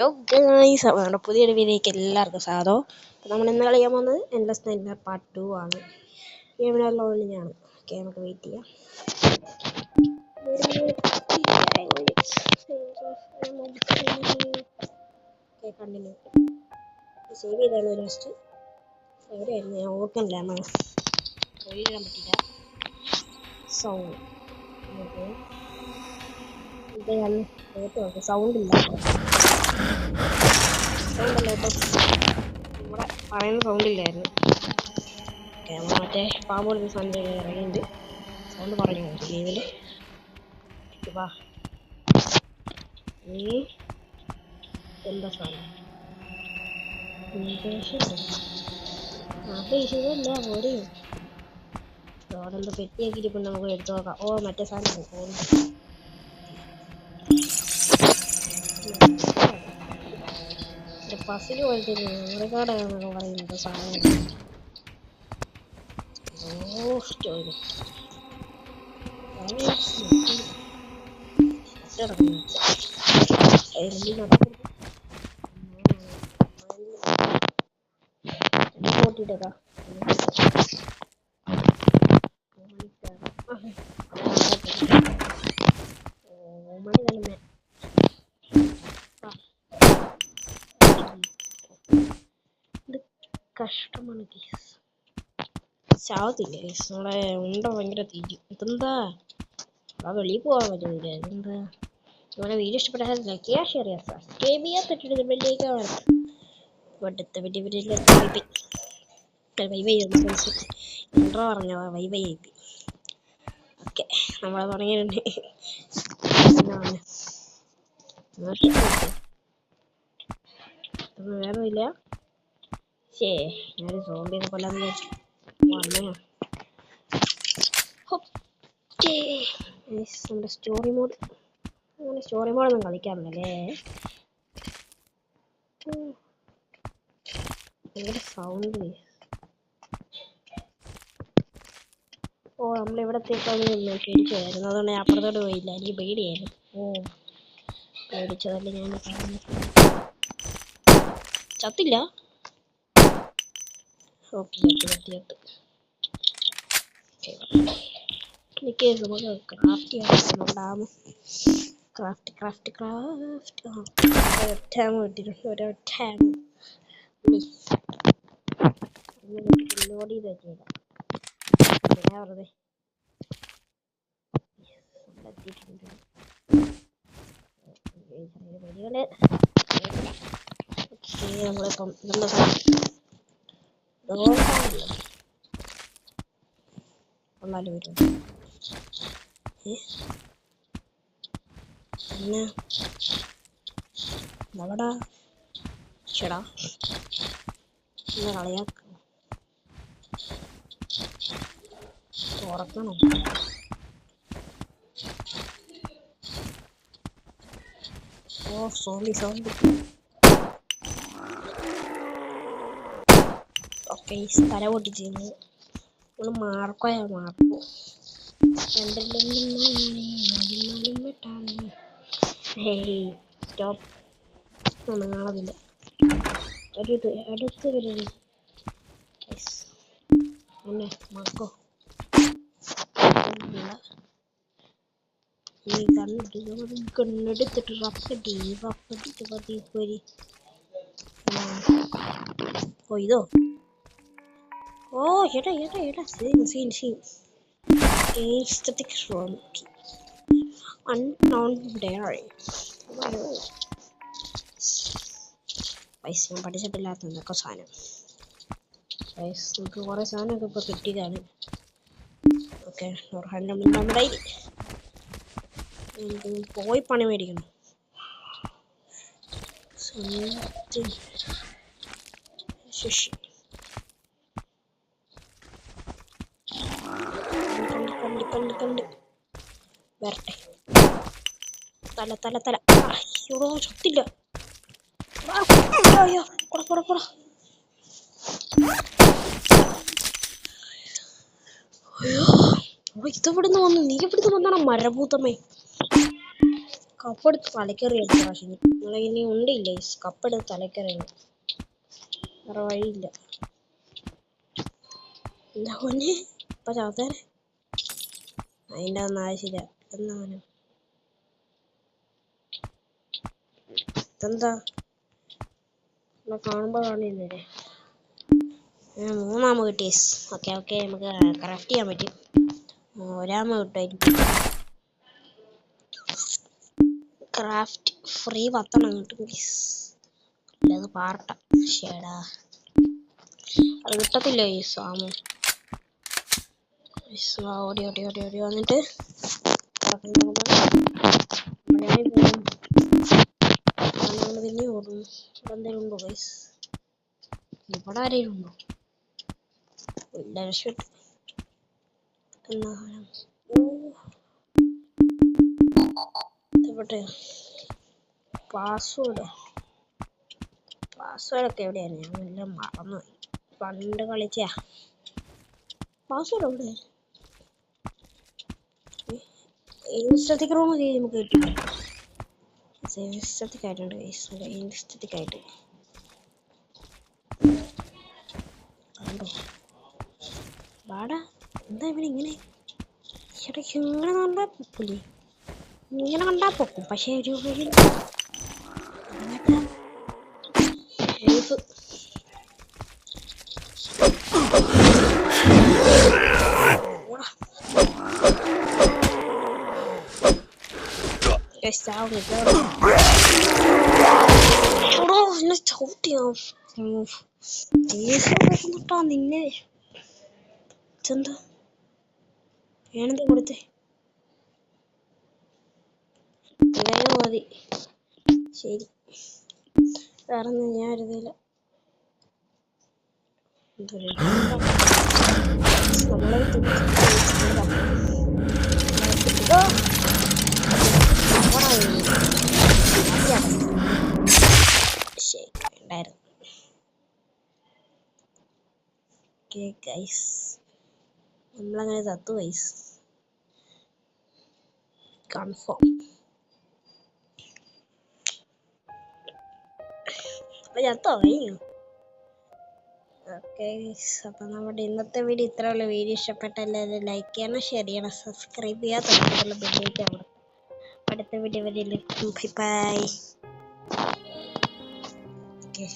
Hello guys, നമ്മുടെ പുതിയൊരു വീഡിയോയ്ക്ക് എല്ലാവർക്കും സ്വാഗതം. അപ്പോൾ നമ്മൾ ഇന്ന് കളിക്കാൻ പോകുന്നത് എൻഡ്ലെസ് നൈറ്റ്മെയർ പാർട്ട് 2 ആണ്. ഗെയിമിനുള്ള ഞാൻ ഓക്കെ, നമുക്ക് വെയിറ്റ് ചെയ്യാം. കണ്ടിന്യൂ സേവ് ചെയ്താണ് ലാസ്റ്റ്. എവിടെയായിരുന്നു ഞാൻ ഓർക്കണില്ല, എഴുതാൻ പറ്റില്ല. സൗണ്ട് ഇത് ഞാൻ കേട്ടു, സൗണ്ട് ഇല്ല. സൗണ്ടല്ല കേട്ടോ, നമ്മുടെ പറയുന്ന സൗണ്ട് ഇല്ലായിരുന്നു. ഓക്കെ, നമ്മൾ മറ്റേ പാമ്പോളിന് സൗണ്ട് ഇറങ്ങിയിട്ട് സൗണ്ട് പറഞ്ഞു ഗെയിമിൽ. വാ, എന്താ സാധനം ഇതല്ല പോരെ. അവിടെന്തോ പെട്ടിയാക്കിയിട്ട് ഇപ്പം നമുക്ക് എടുത്തു നോക്കാം. ഓ, മറ്റേ സാധനം പസില് പോലത്തെ മെമ്മറിക്കാർഡാണെന്നൊക്കെ പറയുന്നത് സാധനം. സ്റ്റോറി കഷ്ടമാണ്. ചാവത്തില്ല, നമ്മളെ ഉണ്ട ഭയങ്കര തീരും. ഇതെന്താ വെളിയിൽ പോകാൻ പറ്റുന്നില്ല. ഇതെന്താ? നമ്മുടെ വീഡിയോ ഇഷ്ടപ്പെട്ടാൽ ലൈക്ക് ചെയ്യുക, ഷെയർ ചെയ്യുക, സബ്സ്ക്രൈബ് ചെയ്യുക, തൊട്ടിട്ട് ബെല്ലിലേക്ക് അടുത്ത പറഞ്ഞതാ വൈബൈ ആയിപ്പി. ഓക്കെ, നമ്മളെ തുടങ്ങിയിട്ടുണ്ട്. വേറെ ഇല്ല. ശേ, ഞാനൊരു സോംബിയെ കൊല്ലാന്ന് വിചാരിച്ചു. നമ്മുടെ സ്റ്റോറി മോഡ്, അങ്ങനെ സ്റ്റോറി മോഡൊന്നും കളിക്കാറില്ലല്ലേ. ഭയങ്കര സൗണ്ട്. ഓ, നമ്മളിവിടത്തേക്കാണ് പേടിച്ചായിരുന്നു, അതുകൊണ്ട് ഞാൻ അപ്പുറത്തോട്ട് പോയില്ല. എനിക്ക് പേടിയായിരുന്നു. ഓ, പേടിച്ചതല്ലേ ഞാൻ ചത്തില്ല. ഓക്കെ, എനിക്ക് നമുക്ക് ക്രാഫ്റ്റ് ചെയ്യാനുണ്ടാകും. ക്രാഫ്റ്റ് ലോഡ് ചെയ്ത് വെച്ചേക്കാം. വെറുതെ നമ്മളിപ്പം കൊള്ളാലോ വരും. പിന്നെ എവിടാ ചേടാ കളയാക്ക തുറക്കണോ? ഓ, സോംബി. ഓക്കെ, സ്ഥല പൊട്ടിച്ചിരുന്നു. നമ്മൾ മാർക്കോ സ്റ്റോപ്പ്. ഒന്നും കാണുന്നില്ല. അടുത്ത് വരുന്നു. പിന്നെ മാർക്കോ ഈ കണ്ണെടുത്തിട്ട് റപ്പടിട്ട് പതിപ്പൊരി. ഓ, ഇതോ. ഓ, എടാ scene aesthetic from unknown dairy. ഞാൻ പഠിച്ചിട്ടില്ലാത്ത സാധനം. നമുക്ക് കുറെ സാധനമൊക്കെ ഇപ്പൊ കിട്ടിയതാണ്. ഓക്കെ, നമ്മുടെ പോയി പണി മേടിക്കണം. ശശി കണ്ട് വരട്ടെ. തല അയ്യോ, ചത്തില്ല. കൊട ഇതെവിടുന്ന് വന്നു? നീ എവിടുന്ന് വന്നാണ് മരഭൂതമേ? കപ്പെടുത്ത് തലക്കറിയാണ് പ്രാവശ്യം. നിങ്ങളെ ഇനി ഉണ്ടില്ല കപ്പെടുത്ത് തലക്കറിയാണ്. വേറെ വഴിയില്ല. എന്താ പൊന്നെ ഇപ്പൊ ചാത്താൻ അതിൻ്റെ ഒന്നും ആവശ്യമില്ല. എന്നാണ് ഇതെന്താ കാണുമ്പോ കാണില്ലേ? 3 കിട്ടി. ഓക്കെ ഓക്കെ, നമുക്ക് ക്രാഫ്റ്റ് ചെയ്യാൻ പറ്റും. 1 കിട്ടുമായിരിക്കും. ക്രാഫ്റ്റ് ഫ്രീ 10 കിട്ടും. അത് പാർട്ട ഷേടാ അത് കിട്ടത്തില്ല. ഈ സാമു ഓടി ഓടി ഓടി ഓടി വന്നിട്ട് പിന്നെ ഓടും. എന്തെങ്കിലും ഉണ്ടോ ഗൈസ്? ഇവിടെ ആരെങ്കിലും ഉണ്ടോ? ഇല്ല, രക്ഷപ്പെട്ടു. പാസ്വേഡൊക്കെ എവിടെയാണ്? ഞാൻ എല്ലാം മറന്നുപോയി. പണ്ട് കളിച്ച പാസ്വേഡ് എവിടെ? ഇൻസ്റ്റത്തിക്ക് റൂം നമുക്ക് കിട്ടില്ല. ഇൻസ്റ്റത്തിക്കായിട്ടുണ്ട് ഇൻസ്റ്റത്തിക്കായിട്ട് വാടാ. എന്താ ഇവിടെ ഇങ്ങനെ? ഇടയ്ക്ക് ഇങ്ങനെ കണ്ടാ പൊക്കില്ലേ? ഇങ്ങനെ കണ്ടാ പൊക്കും. പക്ഷെ ഒരു നിന്നെ ചെന്താ വേണെന്താ കൊടുത്തേ? മതി. ശരി, വേറൊന്നും ഞാൻ എഴുതിയില്ല. നമ്മളങ്ങനെ തത്തു ഗൈസ്. കൺഫേം. അപ്പൊ ചത്തോ കഴിഞ്ഞു? ഓക്കെ, അപ്പൊ നമ്മുടെ ഇന്നത്തെ വീഡിയോ ഇത്രയുള്ള. വീഡിയോ ഇഷ്ടപ്പെട്ട എല്ലാവരും ലൈക്ക് ചെയ്യണം, ഷെയർ ചെയ്യണം, സബ്സ്ക്രൈബ് ചെയ്യാൻ തൊട്ടുള്ള ബെല്ലിലേക്കാണ്. അടുത്ത വീഡിയോ വരെ ബൈ. ഓക്കെ.